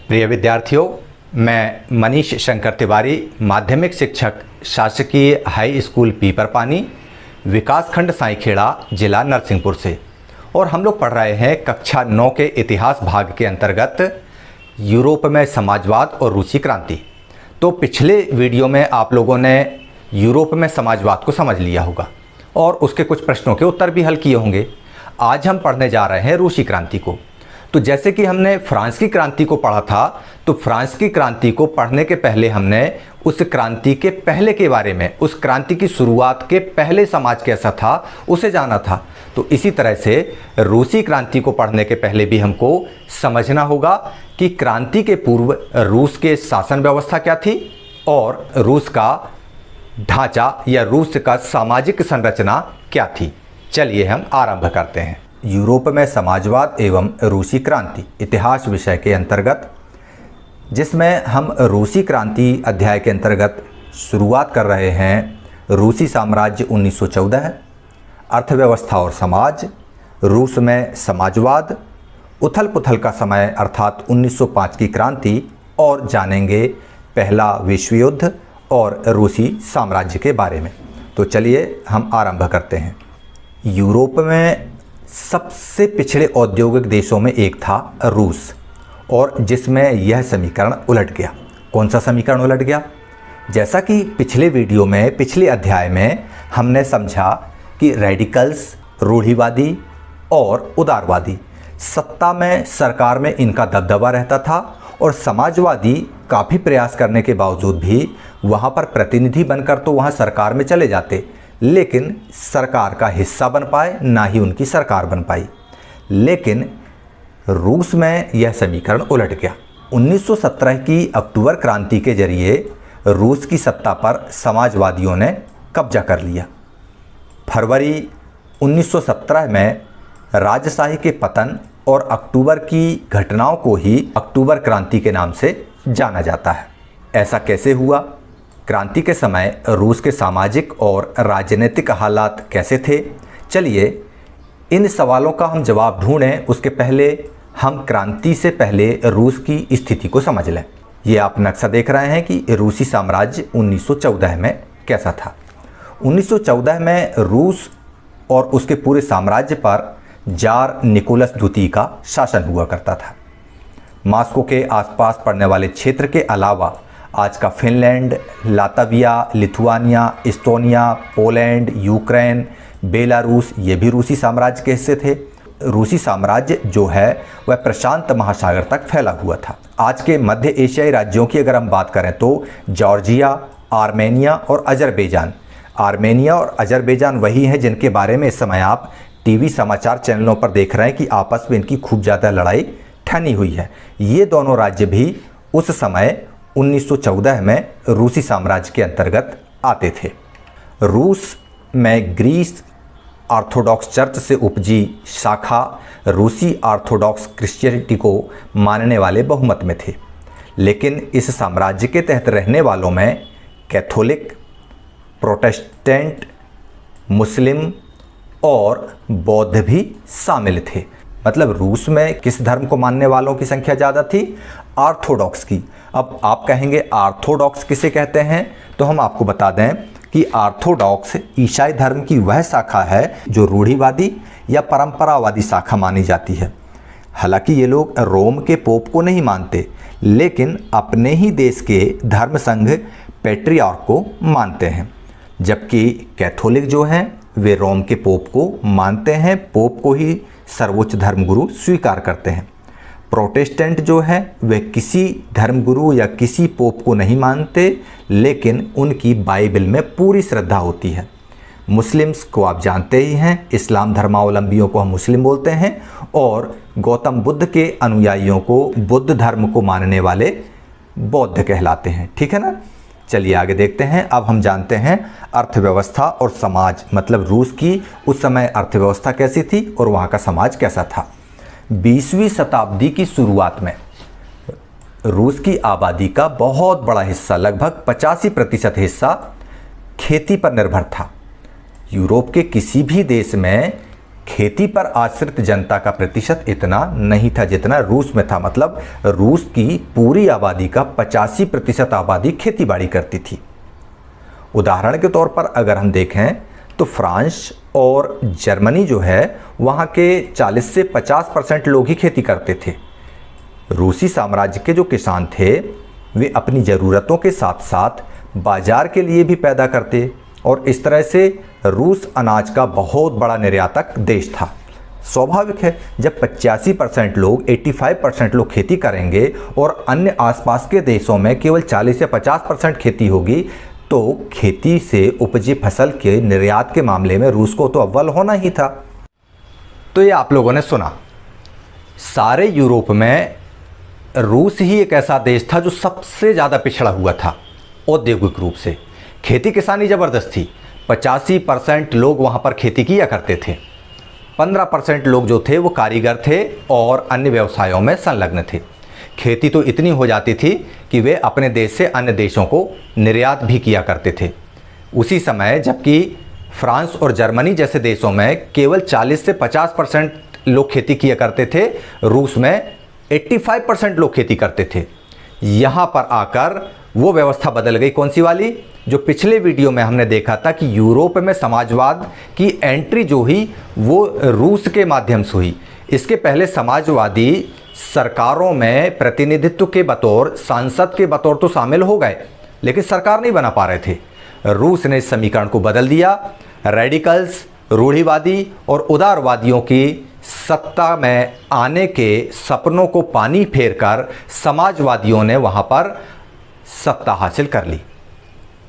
प्रिय विद्यार्थियों, मैं मनीष शंकर तिवारी, माध्यमिक शिक्षक, शासकीय हाई स्कूल पीपरपानी, विकासखंड साईखेड़ा, जिला नरसिंहपुर से। और हम लोग पढ़ रहे हैं कक्षा 9 के इतिहास भाग के अंतर्गत यूरोप में समाजवाद और रूसी क्रांति। तो पिछले वीडियो में आप लोगों ने यूरोप में समाजवाद को समझ लिया होगा और उसके कुछ प्रश्नों के उत्तर भी हल किए होंगे। आज हम पढ़ने जा रहे हैं रूसी क्रांति को। तो जैसे कि हमने फ्रांस की क्रांति को पढ़ा था, तो फ्रांस की क्रांति को पढ़ने के पहले हमने उस क्रांति के पहले के बारे में, उस क्रांति की शुरुआत के पहले समाज कैसा था उसे जाना था। तो इसी तरह से रूसी क्रांति को पढ़ने के पहले भी हमको समझना होगा कि क्रांति के पूर्व रूस के शासन व्यवस्था क्या थी और रूस का ढांचा या रूस का सामाजिक संरचना क्या थी। चलिए हम आरंभ करते हैं। यूरोप में समाजवाद एवं रूसी क्रांति इतिहास विषय के अंतर्गत, जिसमें हम रूसी क्रांति अध्याय के अंतर्गत शुरुआत कर रहे हैं। रूसी साम्राज्य 1914, अर्थव्यवस्था और समाज, रूस में समाजवाद, उथल पुथल का समय अर्थात 1905 की क्रांति, और जानेंगे पहला विश्व युद्ध और रूसी साम्राज्य के बारे में। तो चलिए हम आरंभ करते हैं। यूरोप में सबसे पिछड़े औद्योगिक देशों में एक था रूस, और जिसमें यह समीकरण उलट गया। कौन सा समीकरण उलट गया? जैसा कि पिछले वीडियो में, पिछले अध्याय में हमने समझा कि रेडिकल्स, रूढ़िवादी और उदारवादी सत्ता में, सरकार में इनका दबदबा रहता था, और समाजवादी काफ़ी प्रयास करने के बावजूद भी वहाँ पर प्रतिनिधि बनकर तो वहाँ सरकार में चले जाते, लेकिन सरकार का हिस्सा बन पाए ना ही उनकी सरकार बन पाई। लेकिन रूस में यह समीकरण उलट गया। 1917 की अक्टूबर क्रांति के जरिए रूस की सत्ता पर समाजवादियों ने कब्जा कर लिया। फरवरी 1917 में राजशाही के पतन और अक्टूबर की घटनाओं को ही अक्टूबर क्रांति के नाम से जाना जाता है। ऐसा कैसे हुआ? क्रांति के समय रूस के सामाजिक और राजनीतिक हालात कैसे थे? चलिए इन सवालों का हम जवाब ढूंढें, उसके पहले हम क्रांति से पहले रूस की स्थिति को समझ लें। ये आप नक्शा देख रहे हैं कि रूसी साम्राज्य 1914 में कैसा था। 1914 में रूस और उसके पूरे साम्राज्य पर जार निकोलस द्वितीय का शासन हुआ करता था। मॉस्को के आसपास पड़ने वाले क्षेत्र के अलावा आज का Finland, Latvia, Lithuania, Estonia, Poland, Ukraine, Belarus, ये भी रूसी साम्राज्य के हिस्से थे। रूसी साम्राज्य जो है वह प्रशांत महासागर तक फैला हुआ था। आज के मध्य एशियाई राज्यों की अगर हम बात करें तो जॉर्जिया, आर्मेनिया और अजरबैजान। आर्मेनिया और अजरबैजान वही हैं जिनके बारे में इस समय आप टीवी समाचार चैनलों पर देख रहे हैं कि आपस में इनकी खूब ज़्यादा लड़ाई ठनी हुई है। ये दोनों राज्य भी उस समय 1914 में रूसी साम्राज्य के अंतर्गत आते थे। रूस में ग्रीस ऑर्थोडॉक्स चर्च से उपजी शाखा रूसी ऑर्थोडॉक्स क्रिश्चियनिटी को मानने वाले बहुमत में थे, लेकिन इस साम्राज्य के तहत रहने वालों में कैथोलिक, प्रोटेस्टेंट, मुस्लिम और बौद्ध भी शामिल थे। मतलब रूस में किस धर्म को मानने वालों की संख्या ज़्यादा थी? ऑर्थोडॉक्स की। अब आप कहेंगे ऑर्थोडॉक्स किसे कहते हैं, तो हम आपको बता दें कि ऑर्थोडॉक्स ईसाई धर्म की वह शाखा है जो रूढ़िवादी या परंपरावादी शाखा मानी जाती है। हालांकि ये लोग रोम के पोप को नहीं मानते, लेकिन अपने ही देश के धर्म संघ पैट्रियार्क को मानते हैं। जबकि कैथोलिक जो हैं वे रोम के पोप को मानते हैं, पोप को ही सर्वोच्च धर्मगुरु स्वीकार करते हैं। प्रोटेस्टेंट जो है वे किसी धर्मगुरु या किसी पोप को नहीं मानते, लेकिन उनकी बाइबल में पूरी श्रद्धा होती है। मुस्लिम्स को आप जानते ही हैं, इस्लाम धर्मावलंबियों को हम मुस्लिम बोलते हैं, और गौतम बुद्ध के अनुयायियों को, बुद्ध धर्म को मानने वाले बौद्ध कहलाते हैं। ठीक है ना? चलिए आगे देखते हैं। अब हम जानते हैं अर्थव्यवस्था और समाज, मतलब रूस की उस समय अर्थव्यवस्था कैसी थी और वहाँ का समाज कैसा था। 20वीं शताब्दी की शुरुआत में रूस की आबादी का बहुत बड़ा हिस्सा, लगभग 85% हिस्सा खेती पर निर्भर था। यूरोप के किसी भी देश में खेती पर आश्रित जनता का प्रतिशत इतना नहीं था जितना रूस में था। मतलब रूस की पूरी आबादी का 85% आबादी खेतीबाड़ी करती थी। उदाहरण के तौर पर अगर हम देखें तो फ्रांस और जर्मनी जो है वहाँ के 40 से 50% लोग ही खेती करते थे। रूसी साम्राज्य के जो किसान थे वे अपनी ज़रूरतों के साथ साथ बाजार के लिए भी पैदा करते और इस तरह से रूस अनाज का बहुत बड़ा निर्यातक देश था। स्वाभाविक है जब 85% लोग 85% लोग खेती करेंगे और अन्य आसपास के देशों में केवल 40 से 50% खेती होगी तो खेती से उपजी फसल के निर्यात के मामले में रूस को तो अव्वल होना ही था। तो ये आप लोगों ने सुना, सारे यूरोप में रूस ही एक ऐसा देश था जो सबसे ज़्यादा पिछड़ा हुआ था औद्योगिक रूप से। खेती किसानी ज़बरदस्त थी। 85% लोग वहाँ पर खेती किया करते थे। 15% लोग जो थे वो कारीगर थे और अन्य व्यवसायों में संलग्न थे। खेती तो इतनी हो जाती थी कि वे अपने देश से अन्य देशों को निर्यात भी किया करते थे। उसी समय जबकि फ्रांस और जर्मनी जैसे देशों में केवल 40 से 50% लोग खेती किया करते थे, रूस में 85% लोग खेती करते थे। यहाँ पर आकर वो व्यवस्था बदल गई। कौन सी वाली? जो पिछले वीडियो में हमने देखा था कि यूरोप में समाजवाद की एंट्री जो हुई वो रूस के माध्यम से हुई। इसके पहले समाजवादी सरकारों में प्रतिनिधित्व के बतौर, सांसद के बतौर तो शामिल हो गए लेकिन सरकार नहीं बना पा रहे थे। रूस ने इस समीकरण को बदल दिया। रेडिकल्स, रूढ़िवादी और उदारवादियों की सत्ता में आने के सपनों को पानी फेरकर समाजवादियों ने वहाँ पर सत्ता हासिल कर ली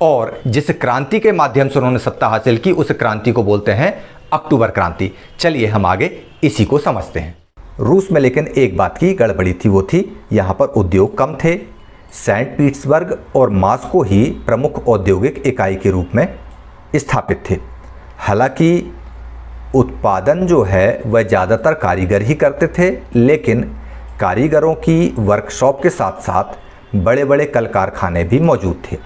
और जिस क्रांति के माध्यम से उन्होंने सत्ता हासिल की उस क्रांति को बोलते हैं अक्टूबर क्रांति। चलिए हम आगे इसी को समझते हैं। रूस में लेकिन एक बात की गड़बड़ी थी, वो थी यहाँ पर उद्योग कम थे। सेंट पीटर्सबर्ग और मॉस्को ही प्रमुख औद्योगिक इकाई के रूप में स्थापित थे। हालांकि उत्पादन जो है वह ज़्यादातर कारीगर ही करते थे, लेकिन कारीगरों की वर्कशॉप के साथ साथ बड़े बड़े कल कारखाने भी मौजूद थे।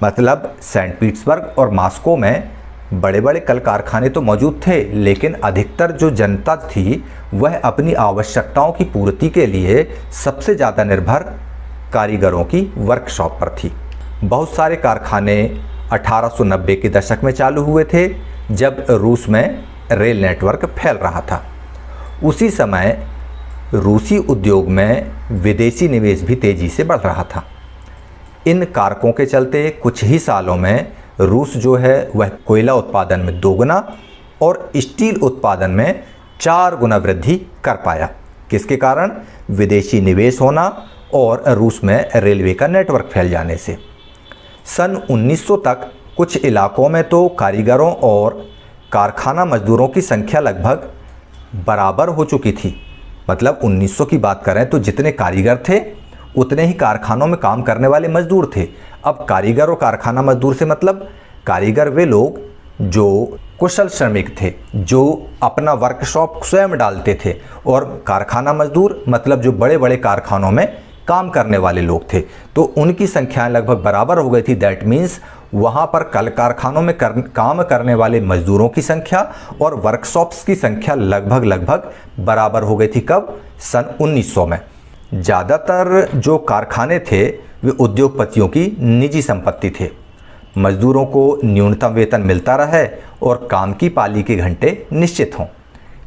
मतलब सेंट पीटर्सबर्ग और मॉस्को में बड़े बड़े कल कारखाने तो मौजूद थे, लेकिन अधिकतर जो जनता थी वह अपनी आवश्यकताओं की पूर्ति के लिए सबसे ज़्यादा निर्भर कारीगरों की वर्कशॉप पर थी। बहुत सारे कारखाने 1890 के दशक में चालू हुए थे जब रूस में रेल नेटवर्क फैल रहा था। उसी समय रूसी उद्योग में विदेशी निवेश भी तेज़ी से बढ़ रहा था। इन कारकों के चलते कुछ ही सालों में रूस जो है वह कोयला उत्पादन में 2 गुना और स्टील उत्पादन में 4 गुना वृद्धि कर पाया। किसके कारण? विदेशी निवेश होना और रूस में रेलवे का नेटवर्क फैल जाने से। सन 1900 तक कुछ इलाकों में तो कारीगरों और कारखाना मजदूरों की संख्या लगभग बराबर हो चुकी थी। मतलब 1900 की बात करें तो जितने कारीगर थे उतने ही कारखानों में काम करने वाले मजदूर थे। अब कारीगर और कारखाना मजदूर से मतलब कारीगर वे लोग जो कुशल श्रमिक थे, जो अपना वर्कशॉप स्वयं डालते थे, और कारखाना मजदूर मतलब जो बड़े बड़े कारखानों में काम करने वाले लोग थे। तो उनकी संख्याएं लगभग बराबर हो गई थी। दैट मीन्स वहाँ पर कल कारखानों में काम करने वाले मजदूरों की संख्या और वर्कशॉप्स की संख्या लगभग बराबर हो गई थी। कब? सन 1900 में। ज़्यादातर जो कारखाने थे वे उद्योगपतियों की निजी संपत्ति थे। मजदूरों को न्यूनतम वेतन मिलता रहे और काम की पाली के घंटे निश्चित हों।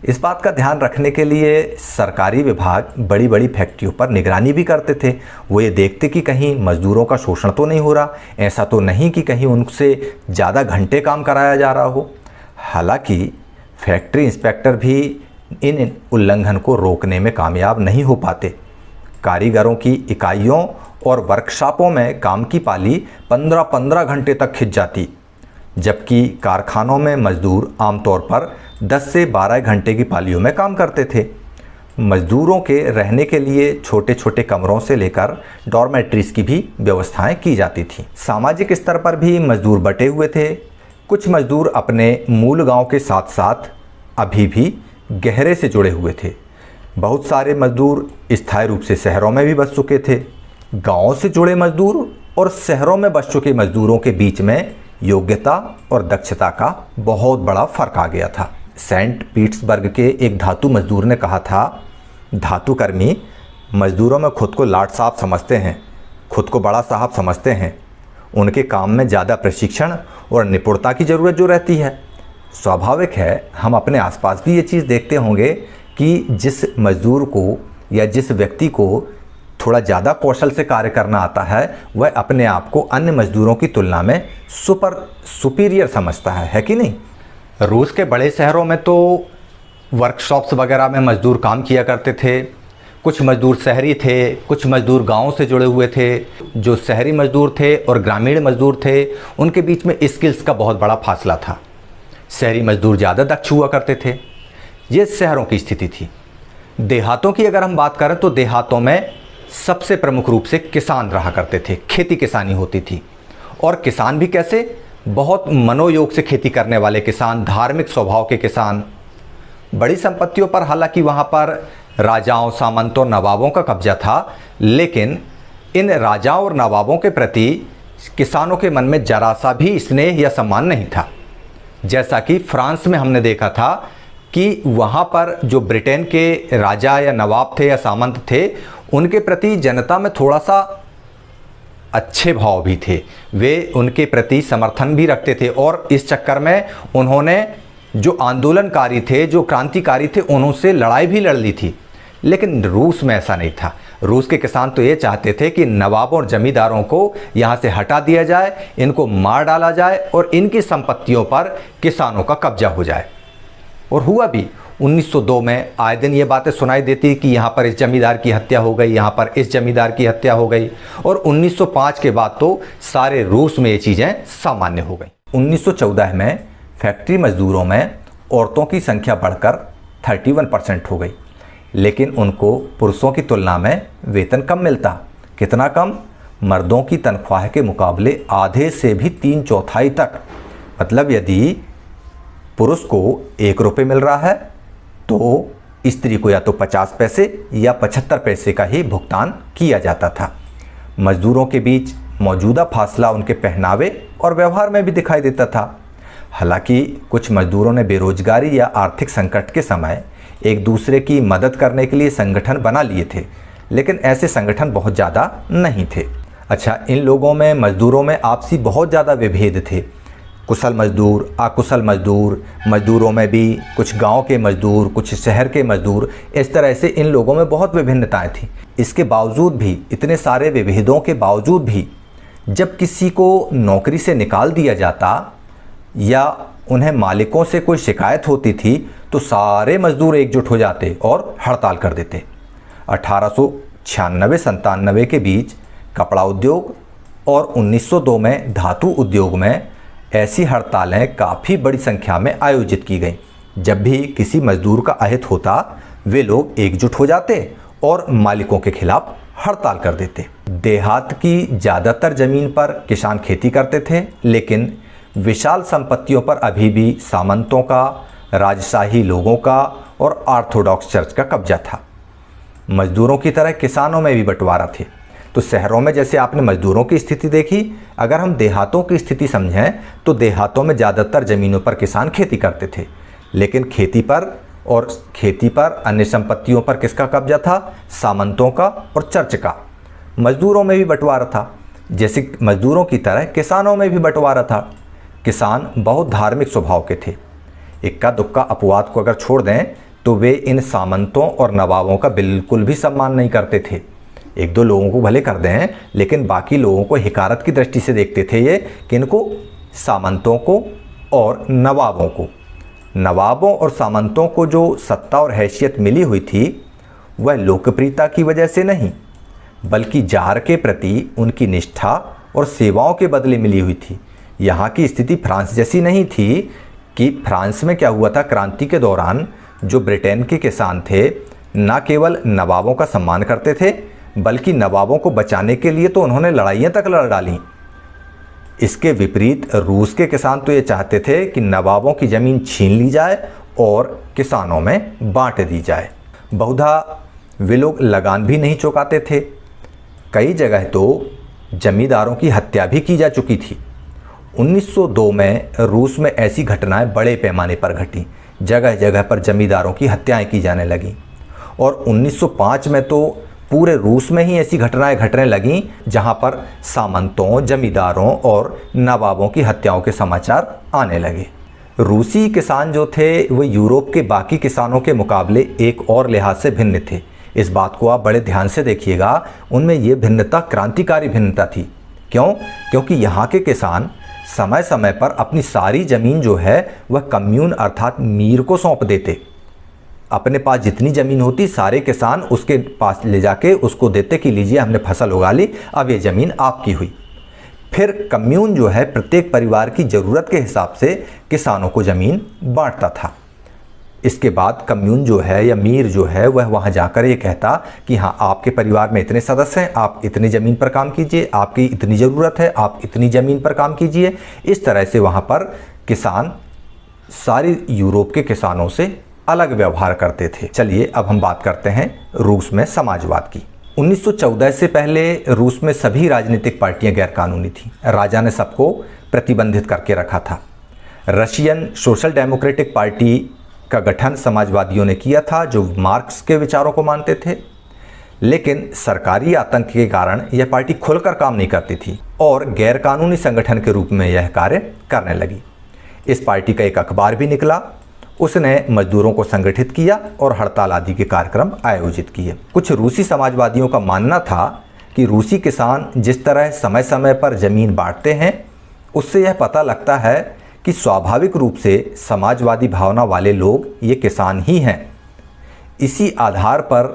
इस बात का ध्यान रखने के लिए सरकारी विभाग बड़ी बड़ी फैक्ट्रियों पर निगरानी भी करते थे। वो ये देखते कि कहीं मजदूरों का शोषण तो नहीं हो रहा, ऐसा तो नहीं कि कहीं उनसे ज़्यादा घंटे काम कराया जा रहा हो। हालांकि फैक्ट्री इंस्पेक्टर भी इन उल्लंघन को रोकने में कामयाब नहीं हो पाते। कारीगरों की इकाइयों और वर्कशॉपों में काम की पाली 15-15 घंटे तक खिंच जाती, जबकि कारखानों में मजदूर आमतौर पर 10 से 12 घंटे की पालियों में काम करते थे। मजदूरों के रहने के लिए छोटे छोटे कमरों से लेकर डॉर्मेट्रीज की भी व्यवस्थाएं की जाती थीं। सामाजिक स्तर पर भी मजदूर बटे हुए थे। कुछ मजदूर अपने मूल गांव के साथ साथ अभी भी गहरे से जुड़े हुए थे। बहुत सारे मजदूर स्थायी रूप से शहरों में भी बस चुके थे। गाँव से जुड़े मजदूर और शहरों में बस चुके मजदूरों के बीच में योग्यता और दक्षता का बहुत बड़ा फर्क आ गया था। सेंट पीटर्सबर्ग के एक धातु मजदूर ने कहा था, धातु कर्मी मजदूरों में खुद को लाट साहब समझते हैं, खुद को बड़ा साहब समझते हैं। उनके काम में ज़्यादा प्रशिक्षण और निपुणता की ज़रूरत जो रहती है। स्वाभाविक है, हम अपने आसपास भी ये चीज़ देखते होंगे कि जिस मजदूर को या जिस व्यक्ति को थोड़ा ज़्यादा कौशल से कार्य करना आता है, वह अपने आप को अन्य मजदूरों की तुलना में सुपीरियर समझता है कि नहीं। रूस के बड़े शहरों में तो वर्कशॉप्स वगैरह में मजदूर काम किया करते थे। कुछ मजदूर शहरी थे, कुछ मजदूर गाँव से जुड़े हुए थे। जो शहरी मजदूर थे और ग्रामीण मजदूर थे, उनके बीच में स्किल्स का बहुत बड़ा फासला था। शहरी मजदूर ज़्यादा दक्ष हुआ करते थे। ये शहरों की स्थिति थी। देहातों की अगर हम बात करें तो देहातों में सबसे प्रमुख रूप से किसान रहा करते थे। खेती किसानी होती थी, और किसान भी कैसे, बहुत मनोयोग से खेती करने वाले किसान, धार्मिक स्वभाव के किसान। बड़ी संपत्तियों पर हालांकि वहाँ पर राजाओं, सामंतों, नवाबों का कब्जा था, लेकिन इन राजाओं और नवाबों के प्रति किसानों के मन में जरा सा भी स्नेह या सम्मान नहीं था। जैसा कि फ्रांस में हमने देखा था कि वहाँ पर जो ब्रिटेन के राजा या नवाब थे या सामंत थे, उनके प्रति जनता में थोड़ा सा अच्छे भाव भी थे। वे उनके प्रति समर्थन भी रखते थे, और इस चक्कर में उन्होंने जो आंदोलनकारी थे, जो क्रांतिकारी थे, उनसे लड़ाई भी लड़ ली थी। लेकिन रूस में ऐसा नहीं था। रूस के किसान तो ये चाहते थे कि नवाबों और जमींदारों को यहाँ से हटा दिया जाए, इनको मार डाला जाए और इनकी संपत्तियों पर किसानों का कब्जा हो जाए। और हुआ भी। 1902 में आए दिन ये बातें सुनाई देती कि यहाँ पर इस जमींदार की हत्या हो गई, यहाँ पर इस जमींदार की हत्या हो गई। और 1905 के बाद तो सारे रूस में ये चीज़ें सामान्य हो गई। 1914 में फैक्ट्री मजदूरों में औरतों की संख्या बढ़कर 31% हो गई, लेकिन उनको पुरुषों की तुलना में वेतन कम मिलता। कितना कम? मर्दों की तनख्वाह के मुकाबले आधे से भी 3/4 तक। मतलब यदि पुरुष को 1 रुपये मिल रहा है तो स्त्री को या तो 50 पैसे या 75 पैसे का ही भुगतान किया जाता था। मजदूरों के बीच मौजूदा फासला उनके पहनावे और व्यवहार में भी दिखाई देता था। हालांकि कुछ मजदूरों ने बेरोजगारी या आर्थिक संकट के समय एक दूसरे की मदद करने के लिए संगठन बना लिए थे, लेकिन ऐसे संगठन बहुत ज़्यादा नहीं थे। अच्छा, इन लोगों में, मजदूरों में आपसी बहुत ज़्यादा विभेद थे। कुशल मजदूर, अकुशल मजदूर, मजदूरों में भी कुछ गांव के मजदूर, कुछ शहर के मजदूर, इस तरह से इन लोगों में बहुत विभिन्नताएं थी। इसके बावजूद भी, इतने सारे विभेदों के बावजूद भी, जब किसी को नौकरी से निकाल दिया जाता या उन्हें मालिकों से कोई शिकायत होती थी तो सारे मजदूर एकजुट हो जाते और हड़ताल कर देते। 1896-97 के बीच कपड़ा उद्योग और 1902 में धातु उद्योग में ऐसी हड़तालें काफ़ी बड़ी संख्या में आयोजित की गईं। जब भी किसी मजदूर का अहित होता, वे लोग एकजुट हो जाते और मालिकों के खिलाफ हड़ताल कर देते। देहात की ज़्यादातर ज़मीन पर किसान खेती करते थे, लेकिन विशाल संपत्तियों पर अभी भी सामंतों का, राजशाही लोगों का और ऑर्थोडॉक्स चर्च का कब्जा था। मजदूरों की तरह किसानों में भी बंटवारा थे। तो शहरों में जैसे आपने मजदूरों की स्थिति देखी, अगर हम देहातों की स्थिति समझें तो देहातों में ज़्यादातर ज़मीनों पर किसान खेती करते थे, लेकिन खेती पर अन्य संपत्तियों पर किसका कब्जा था? सामंतों का और चर्च का। मजदूरों में भी बंटवारा था, जैसे मजदूरों की तरह किसानों में भी बंटवारा था। किसान बहुत धार्मिक स्वभाव के थे। इक्का दुक्का अपवाद को अगर छोड़ दें तो वे इन सामंतों और नवाबों का बिल्कुल भी सम्मान नहीं करते थे। 1-2 लोगों को भले कर दें, लेकिन बाकी लोगों को हिकारत की दृष्टि से देखते थे ये, किनको? सामंतों को और नवाबों को। नवाबों और सामंतों को जो सत्ता और हैसियत मिली हुई थी, वह लोकप्रियता की वजह से नहीं, बल्कि जार के प्रति उनकी निष्ठा और सेवाओं के बदले मिली हुई थी। यहाँ की स्थिति फ्रांस जैसी नहीं थी कि फ्रांस में क्या हुआ था, क्रांति के दौरान जो ब्रिटेन के किसान थे, न केवल नवाबों का सम्मान करते थे, बल्कि नवाबों को बचाने के लिए तो उन्होंने लड़ाइयाँ तक लड़ डाली। इसके विपरीत रूस के किसान तो ये चाहते थे कि नवाबों की ज़मीन छीन ली जाए और किसानों में बांट दी जाए। बहुधा वे लोग लगान भी नहीं चुकाते थे। कई जगह तो जमींदारों की हत्या भी की जा चुकी थी। 1902 में रूस में ऐसी घटनाएं बड़े पैमाने पर घटी, जगह जगह पर जमींदारों की हत्याएं की जाने लगीं और 1905 में तो पूरे रूस में ही ऐसी घटनाएं घटने लगीं जहां पर सामंतों, जमींदारों और नवाबों की हत्याओं के समाचार आने लगे। रूसी किसान जो थे वो यूरोप के बाकी किसानों के मुकाबले एक और लिहाज से भिन्न थे। इस बात को आप बड़े ध्यान से देखिएगा, उनमें ये भिन्नता क्रांतिकारी भिन्नता थी। क्यों? क्योंकि यहाँ के किसान समय समय पर अपनी सारी ज़मीन जो है वह कम्यून अर्थात मीर को सौंप देते। अपने पास जितनी ज़मीन होती सारे किसान उसके पास ले जाके उसको देते कि लीजिए हमने फसल उगा ली, अब ये ज़मीन आपकी हुई। फिर कम्यून जो है प्रत्येक परिवार की ज़रूरत के हिसाब से किसानों को ज़मीन बांटता था। इसके बाद कम्यून जो है या मीर जो है वह वहाँ जाकर ये कहता कि हाँ, आपके परिवार में इतने सदस्य हैं, आप इतनी ज़मीन पर काम कीजिए, आपकी इतनी ज़रूरत है, आप इतनी ज़मीन पर काम कीजिए। इस तरह से वहाँ पर किसान सारी यूरोप के किसानों से अलग व्यवहार करते थे। चलिए अब हम बात करते हैं रूस में समाजवाद की। 1914 से पहले रूस में सभी राजनीतिक पार्टियां गैरकानूनी थीं। राजा ने सबको प्रतिबंधित करके रखा था। रशियन सोशल डेमोक्रेटिक पार्टी का गठन समाजवादियों ने किया था जो मार्क्स के विचारों को मानते थे, लेकिन सरकारी आतंक के कारण यह पार्टी खुलकर काम नहीं करती थी और गैरकानूनी संगठन के रूप में यह कार्य करने लगी। इस पार्टी का एक अखबार भी निकला, उसने मजदूरों को संगठित किया और हड़ताल आदि के कार्यक्रम आयोजित किए। कुछ रूसी समाजवादियों का मानना था कि रूसी किसान जिस तरह समय समय पर ज़मीन बांटते हैं उससे यह पता लगता है कि स्वाभाविक रूप से समाजवादी भावना वाले लोग ये किसान ही हैं। इसी आधार पर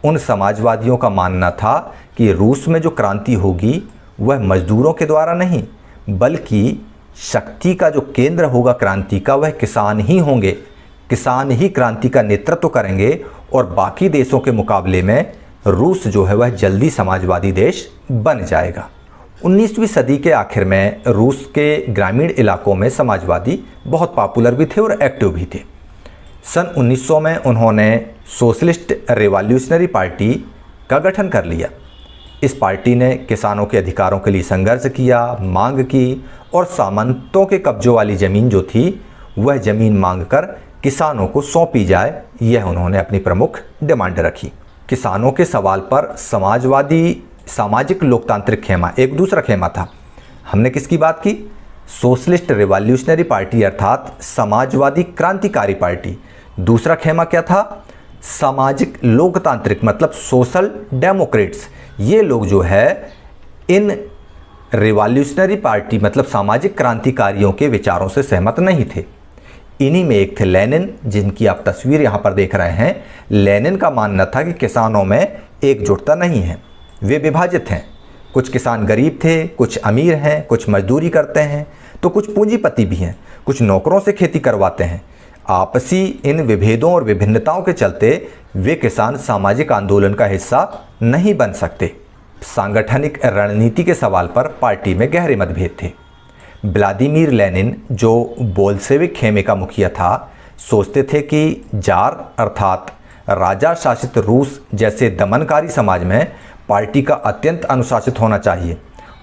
उन समाजवादियों का मानना था कि रूस में जो क्रांति होगी वह मजदूरों के द्वारा नहीं बल्कि शक्ति का जो केंद्र होगा क्रांति का वह किसान ही होंगे। किसान ही क्रांति का नेतृत्व करेंगे और बाकी देशों के मुकाबले में रूस जो है वह जल्दी समाजवादी देश बन जाएगा। 19वीं सदी के आखिर में रूस के ग्रामीण इलाकों में समाजवादी बहुत पॉपुलर भी थे और एक्टिव भी थे। सन 1900 में उन्होंने सोशलिस्ट रिवॉल्यूशनरी पार्टी का गठन कर लिया। इस पार्टी ने किसानों के अधिकारों के लिए संघर्ष किया, मांग की और सामंतों के कब्जों वाली ज़मीन जो थी वह ज़मीन मांगकर किसानों को सौंपी जाए, यह उन्होंने अपनी प्रमुख डिमांड रखी। किसानों के सवाल पर समाजवादी सामाजिक लोकतांत्रिक खेमा एक दूसरा खेमा था। हमने किसकी बात की? सोशलिस्ट रिवॉल्यूशनरी पार्टी अर्थात समाजवादी क्रांतिकारी पार्टी। दूसरा खेमा क्या था? सामाजिक लोकतांत्रिक मतलब सोशल डेमोक्रेट्स। ये लोग जो है इन रिवॉल्यूशनरी पार्टी मतलब सामाजिक क्रांतिकारियों के विचारों से सहमत नहीं थे। इन्हीं में एक थे लेनिन, जिनकी आप तस्वीर यहाँ पर देख रहे हैं। लेनिन का मानना था कि किसानों में एकजुटता नहीं है, वे विभाजित हैं। कुछ किसान गरीब थे, कुछ अमीर हैं, कुछ मजदूरी करते हैं तो कुछ पूंजीपति भी हैं, कुछ नौकरों से खेती करवाते हैं। आपसी इन विभेदों और विभिन्नताओं के चलते वे किसान सामाजिक आंदोलन का हिस्सा नहीं बन सकते। सांगठनिक रणनीति के सवाल पर पार्टी में गहरे मतभेद थे। व्लादिमीर लेनिन जो बोल्शेविक खेमे का मुखिया था, सोचते थे कि जार अर्थात राजा शासित रूस जैसे दमनकारी समाज में पार्टी का अत्यंत अनुशासित होना चाहिए,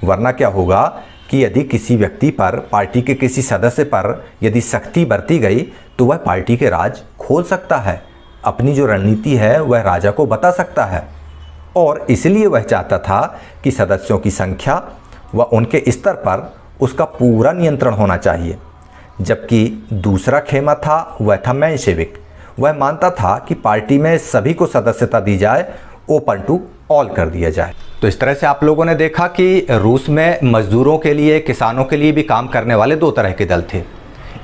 वरना क्या होगा कि यदि किसी व्यक्ति पर, पार्टी के किसी सदस्य पर यदि सख्ती बरती गई तो वह पार्टी के राज खोल सकता है, अपनी जो रणनीति है वह राजा को बता सकता है। और इसलिए वह चाहता था कि सदस्यों की संख्या व उनके स्तर पर उसका पूरा नियंत्रण होना चाहिए। जबकि दूसरा खेमा था वह था मेंशेविक। वह मानता था कि पार्टी में सभी को सदस्यता दी जाए, ओपन टू ऑल कर दिया जाए। तो इस तरह से आप लोगों ने देखा कि रूस में मजदूरों के लिए, किसानों के लिए भी काम करने वाले दो तरह के दल थे।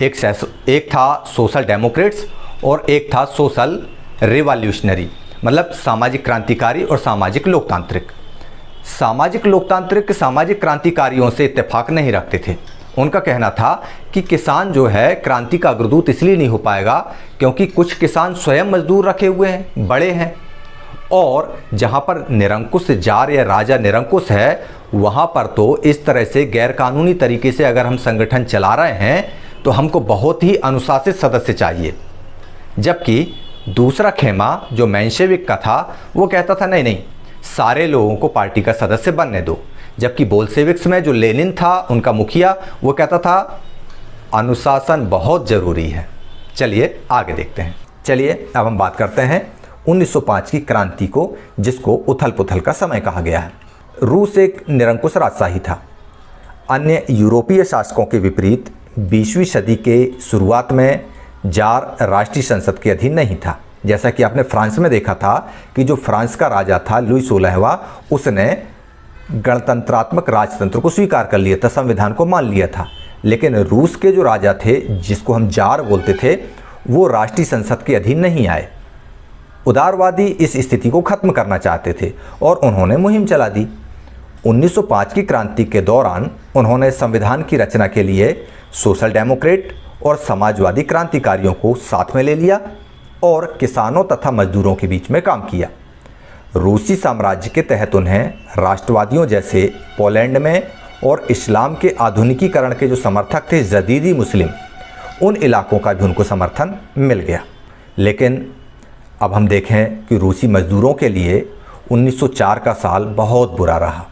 एक था सोशल डेमोक्रेट्स और एक था सोशल रिवॉल्यूशनरी मतलब सामाजिक क्रांतिकारी और सामाजिक लोकतांत्रिक। सामाजिक लोकतांत्रिक सामाजिक क्रांतिकारियों से इत्तेफाक नहीं रखते थे। उनका कहना था कि किसान जो है क्रांति का अग्रदूत इसलिए नहीं हो पाएगा क्योंकि कुछ किसान स्वयं मजदूर रखे हुए हैं, बड़े हैं, और जहाँ पर निरंकुश जार या राजा निरंकुश है वहाँ पर तो इस तरह से गैरकानूनी तरीके से अगर हम संगठन चला रहे हैं तो हमको बहुत ही अनुशासित सदस्य चाहिए। जबकि दूसरा खेमा जो मेंशेविक का था वो कहता था नहीं, सारे लोगों को पार्टी का सदस्य बनने दो। जबकि बोल्शेविक्स में जो लेनिन था, उनका मुखिया, वो कहता था अनुशासन बहुत ज़रूरी है। चलिए आगे देखते हैं। चलिए अब हम बात करते हैं 1905 की क्रांति को, जिसको उथल पुथल का समय कहा गया है। रूस एक निरंकुश राजशाही था। अन्य यूरोपीय शासकों के विपरीत 20वीं सदी के शुरुआत में जार राष्ट्रीय संसद के अधीन नहीं था। जैसा कि आपने फ्रांस में देखा था कि जो फ्रांस का राजा था लुई 16वां, उसने गणतंत्रात्मक राजतंत्र को स्वीकार कर लिया था, संविधान को मान लिया था। लेकिन रूस के जो राजा थे, जिसको हम जार बोलते थे, वो राष्ट्रीय संसद के अधीन नहीं आए। उदारवादी इस स्थिति को खत्म करना चाहते थे और उन्होंने मुहिम चला दी। 1905 की क्रांति के दौरान उन्होंने संविधान की रचना के लिए सोशल डेमोक्रेट और समाजवादी क्रांतिकारियों को साथ में ले लिया और किसानों तथा मजदूरों के बीच में काम किया। रूसी साम्राज्य के तहत उन्हें राष्ट्रवादियों जैसे पोलैंड में और इस्लाम के आधुनिकीकरण के जो समर्थक थे जदीदी मुस्लिम, उन इलाकों का भी उनको समर्थन मिल गया। लेकिन अब हम देखें कि रूसी मजदूरों के लिए 1904 का साल बहुत बुरा रहा।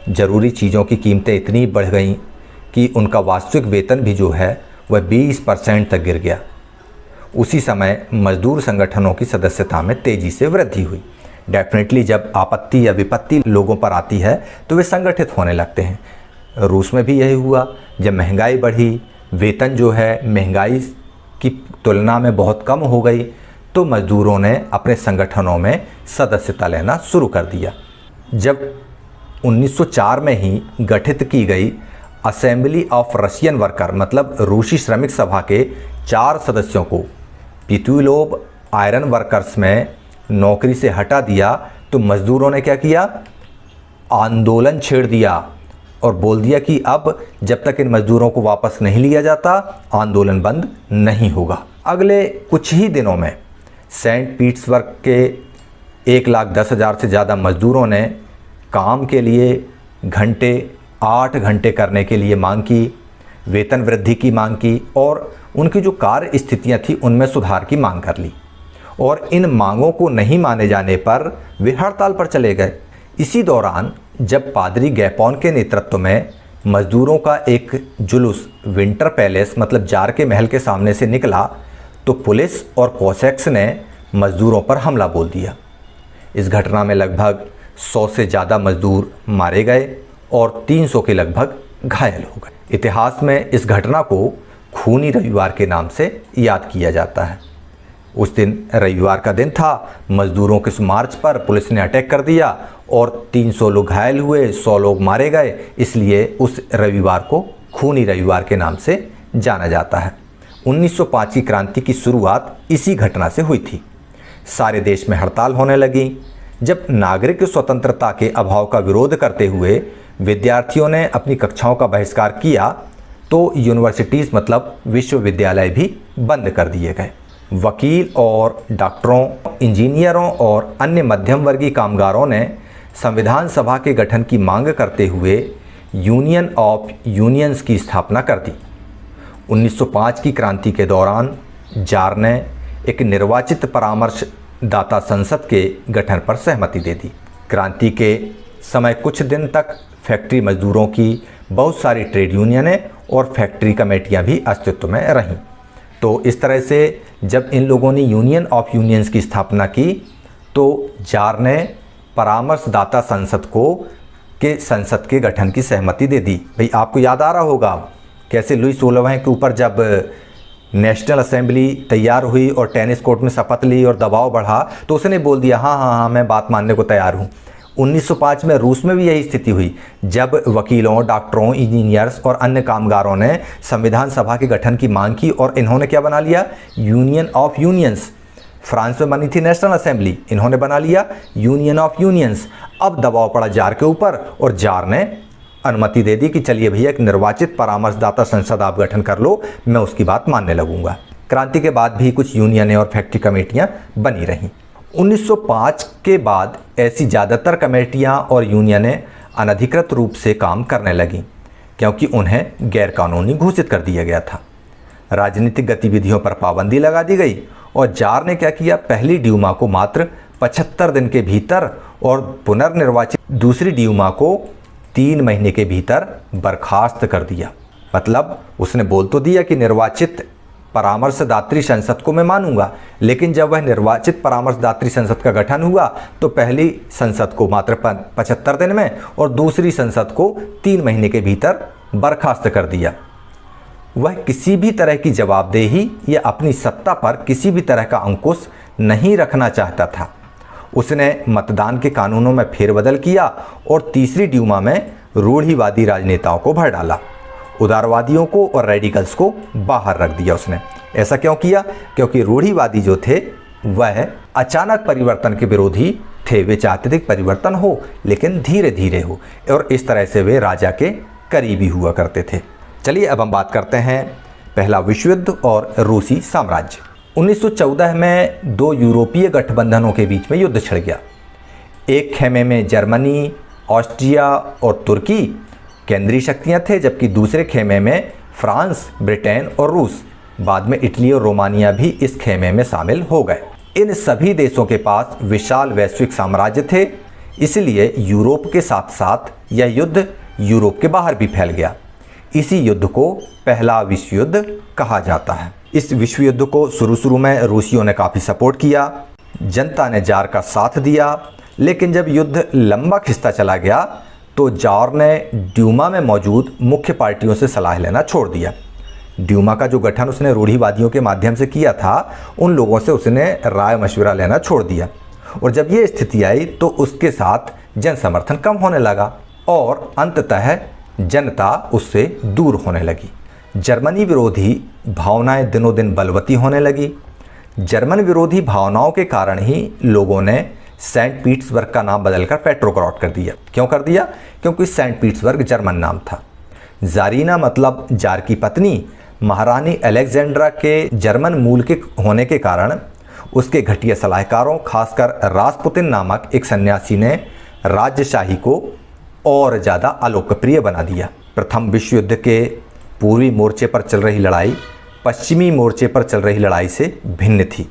ज़रूरी चीज़ों की कीमतें इतनी बढ़ गईं कि उनका वास्तविक वेतन भी जो है वह 20% तक गिर गया। उसी समय मजदूर संगठनों की सदस्यता में तेज़ी से वृद्धि हुई। डेफिनेटली जब आपत्ति या विपत्ति लोगों पर आती है तो वे संगठित होने लगते हैं। रूस में भी यही हुआ। जब महंगाई बढ़ी, वेतन जो है महंगाई की तुलना में बहुत कम हो गई, तो मजदूरों ने अपने संगठनों में सदस्यता लेना शुरू कर दिया। जब 1904 में ही गठित की गई असेंबली ऑफ रशियन वर्कर, मतलब रूसी श्रमिक सभा के 4 सदस्यों को पितुलोव आयरन वर्कर्स में नौकरी से हटा दिया, तो मजदूरों ने क्या किया, आंदोलन छेड़ दिया और बोल दिया कि अब जब तक इन मजदूरों को वापस नहीं लिया जाता, आंदोलन बंद नहीं होगा। अगले कुछ ही दिनों में सेंट पीटर्सबर्ग के 1,10,000 से ज़्यादा मजदूरों ने काम के लिए 8 घंटे करने के लिए मांग की, वेतन वृद्धि की मांग की और उनकी जो कार्य स्थितियाँ थी उनमें सुधार की मांग कर ली। और इन मांगों को नहीं माने जाने पर वे हड़ताल पर चले गए। इसी दौरान जब पादरी गैपोन के नेतृत्व में मजदूरों का एक जुलूस विंटर पैलेस, मतलब जार के महल के सामने से निकला, तो पुलिस और कोसैक्स ने मजदूरों पर हमला बोल दिया। इस घटना में लगभग 100 से ज़्यादा मजदूर मारे गए और 300 के लगभग घायल हो गए। इतिहास में इस घटना को खूनी रविवार के नाम से याद किया जाता है। उस दिन रविवार का दिन था। मजदूरों के मार्च पर पुलिस ने अटैक कर दिया और 300 लोग घायल हुए, 100 लोग मारे गए। इसलिए उस रविवार को खूनी रविवार के नाम से जाना जाता है। 1905 की क्रांति की शुरुआत इसी घटना से हुई थी। सारे देश में हड़ताल होने लगी। जब नागरिक स्वतंत्रता के अभाव का विरोध करते हुए विद्यार्थियों ने अपनी कक्षाओं का बहिष्कार किया, तो यूनिवर्सिटीज़ मतलब विश्वविद्यालय भी बंद कर दिए गए। वकील और डॉक्टरों, इंजीनियरों और अन्य मध्यम वर्गीय कामगारों ने संविधान सभा के गठन की मांग करते हुए यूनियन ऑफ यूनियंस की स्थापना कर दी। 1905 की क्रांति के दौरान जार ने एक निर्वाचित परामर्शदाता संसद के गठन पर सहमति दे दी। क्रांति के समय कुछ दिन तक फैक्ट्री मजदूरों की बहुत सारी ट्रेड यूनियनें और फैक्ट्री कमेटियां भी अस्तित्व में रहीं। तो इस तरह से जब इन लोगों ने यूनियन ऑफ यूनियंस की स्थापना की, तो जार ने परामर्शदाता संसद संसद के गठन की सहमति दे दी। भाई आपको याद आ रहा होगा कैसे लुई 16वें के ऊपर जब नेशनल असेंबली तैयार हुई और टेनिस कोर्ट में शपथ ली और दबाव बढ़ा, तो उसने बोल दिया हाँ मैं बात मानने को तैयार हूँ। 1905 में रूस में भी यही स्थिति हुई, जब वकीलों, डॉक्टरों, इंजीनियर्स और अन्य कामगारों ने संविधान सभा के गठन की मांग की और इन्होंने क्या बना लिया, यूनियन ऑफ यूनियंस। फ्रांस में बनी थी नेशनल असेंबली, इन्होंने बना लिया यूनियन ऑफ यूनियंस। अब दबाव पड़ा जार के ऊपर और जार ने अनुमति दे दी कि चलिए भैया एक निर्वाचित परामर्शदाता संसद आप गठन कर लो, मैं उसकी बात मानने लगूंगा। क्रांति के बाद भी कुछ यूनियनें और फैक्ट्री कमेटियां बनी रहीं। 1905 के बाद ऐसी ज़्यादातर कमेटियां और यूनियनें अनधिकृत रूप से काम करने लगीं, क्योंकि उन्हें गैरकानूनी घोषित कर दिया गया था। राजनीतिक गतिविधियों पर पाबंदी लगा दी गई और जार ने क्या किया, पहली ड्यूमा को मात्र 75 दिन के भीतर और पुनर्निर्वाचित दूसरी ड्यूमा को 3 महीने के भीतर बर्खास्त कर दिया। मतलब उसने बोल तो दिया कि निर्वाचित परामर्शदात्री संसद को मैं मानूंगा, लेकिन जब वह निर्वाचित परामर्शदात्री संसद का गठन हुआ तो पहली संसद को मात्र 75 दिन में और दूसरी संसद को 3 महीने के भीतर बर्खास्त कर दिया। वह किसी भी तरह की जवाबदेही या अपनी सत्ता पर किसी भी तरह का अंकुश नहीं रखना चाहता था। उसने मतदान के कानूनों में फेरबदल किया और तीसरी ड्यूमा में रूढ़िवादी राजनेताओं को भर डाला। उदारवादियों को और रेडिकल्स को बाहर रख दिया उसने। ऐसा क्यों किया? क्योंकि रूढ़िवादी जो थे वह अचानक परिवर्तन के विरोधी थे। वे चाहते थे परिवर्तन हो लेकिन धीरे धीरे हो, और इस तरह से वे राजा के करीबी हुआ करते थे। चलिए अब हम बात करते हैं पहला विश्व युद्ध और रूसी साम्राज्य। 1914 में 2 यूरोपीय गठबंधनों के बीच में युद्ध छिड़ गया। एक खेमे में जर्मनी, ऑस्ट्रिया और तुर्की केंद्रीय शक्तियां थे, जबकि दूसरे खेमे में फ्रांस, ब्रिटेन और रूस, बाद में इटली और रोमानिया भी इस खेमे में शामिल हो गए। इन सभी देशों के पास विशाल वैश्विक साम्राज्य थे, इसलिए यूरोप के साथ साथ यह युद्ध यूरोप के बाहर भी फैल गया। इसी युद्ध को पहला विश्व युद्ध कहा जाता है। इस विश्व युद्ध को शुरू में रूसियों ने काफ़ी सपोर्ट किया, जनता ने जार का साथ दिया, लेकिन जब युद्ध लंबा खिंचता चला गया तो जार ने ड्यूमा में मौजूद मुख्य पार्टियों से सलाह लेना छोड़ दिया। ड्यूमा का जो गठन उसने रूढ़िवादियों के माध्यम से किया था, उन लोगों से उसने राय मशविरा लेना छोड़ दिया, और जब ये स्थिति आई तो उसके साथ जन समर्थन कम होने लगा और अंततः जनता उससे दूर होने लगी। जर्मनी विरोधी भावनाएं दिनों दिन बलवती होने लगी। जर्मन विरोधी भावनाओं के कारण ही लोगों ने सेंट पीटर्सबर्ग का नाम बदलकर पेट्रोग्राड कर दिया। क्यों कर दिया? क्योंकि सेंट पीटर्सबर्ग जर्मन नाम था। जारीना मतलब जार की पत्नी, महारानी अलेक्जेंड्रा के जर्मन मूल के होने के कारण उसके घटिया सलाहकारों, खासकर रासपुतिन नामक एक सन्यासी ने राजशाही को और ज़्यादा अलोकप्रिय बना दिया। प्रथम विश्व युद्ध के पूर्वी मोर्चे पर चल रही लड़ाई पश्चिमी मोर्चे पर चल रही लड़ाई से भिन्न थी।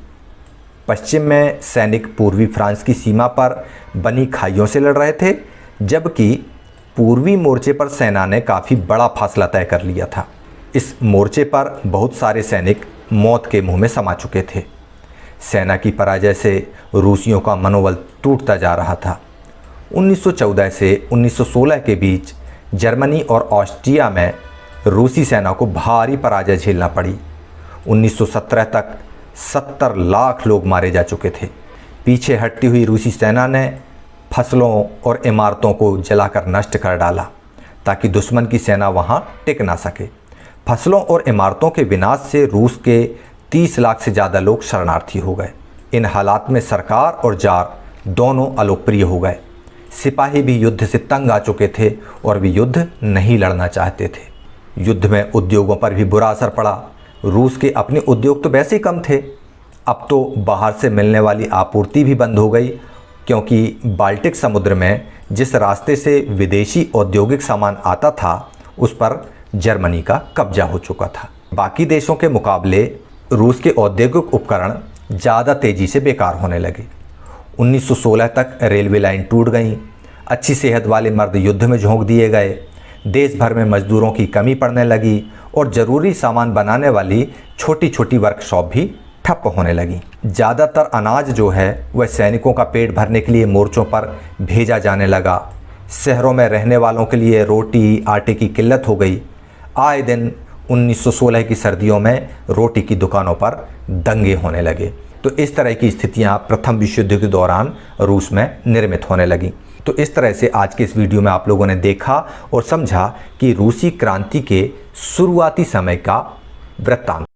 पश्चिम में सैनिक पूर्वी फ्रांस की सीमा पर बनी खाइयों से लड़ रहे थे, जबकि पूर्वी मोर्चे पर सेना ने काफ़ी बड़ा फासला तय कर लिया था। इस मोर्चे पर बहुत सारे सैनिक मौत के मुंह में समा चुके थे। सेना की पराजय से रूसियों का मनोबल टूटता जा रहा था। 1914 से 1916 के बीच जर्मनी और ऑस्ट्रिया में रूसी सेना को भारी पराजय झेलना पड़ी। 1917 तक 70 लाख लोग मारे जा चुके थे। पीछे हटती हुई रूसी सेना ने फसलों और इमारतों को जलाकर नष्ट कर डाला ताकि दुश्मन की सेना वहां टिक ना सके। फसलों और इमारतों के विनाश से रूस के 30 लाख से ज़्यादा लोग शरणार्थी हो गए। इन हालात में सरकार और जार दोनों अलोकप्रिय हो गए। सिपाही भी युद्ध से तंग आ चुके थे और वे युद्ध नहीं लड़ना चाहते थे। युद्ध में उद्योगों पर भी बुरा असर पड़ा। रूस के अपने उद्योग तो वैसे ही कम थे, अब तो बाहर से मिलने वाली आपूर्ति भी बंद हो गई, क्योंकि बाल्टिक समुद्र में जिस रास्ते से विदेशी औद्योगिक सामान आता था उस पर जर्मनी का कब्जा हो चुका था। बाकी देशों के मुकाबले रूस के औद्योगिक उपकरण ज़्यादा तेज़ी से बेकार होने लगे। 1916 तक रेलवे लाइन टूट गई। अच्छी सेहत वाले मर्द युद्ध में झोंक दिए गए। देश भर में मजदूरों की कमी पड़ने लगी और ज़रूरी सामान बनाने वाली छोटी छोटी वर्कशॉप भी ठप होने लगी। ज़्यादातर अनाज जो है वह सैनिकों का पेट भरने के लिए मोर्चों पर भेजा जाने लगा। शहरों में रहने वालों के लिए रोटी आटे की किल्लत हो गई। आए दिन 1916 की सर्दियों में रोटी की दुकानों पर दंगे होने लगे। तो इस तरह की स्थितियां प्रथम विश्व युद्ध के दौरान रूस में निर्मित होने लगी। तो इस तरह से आज के इस वीडियो में आप लोगों ने देखा और समझा कि रूसी क्रांति के शुरुआती समय का वृत्तांत।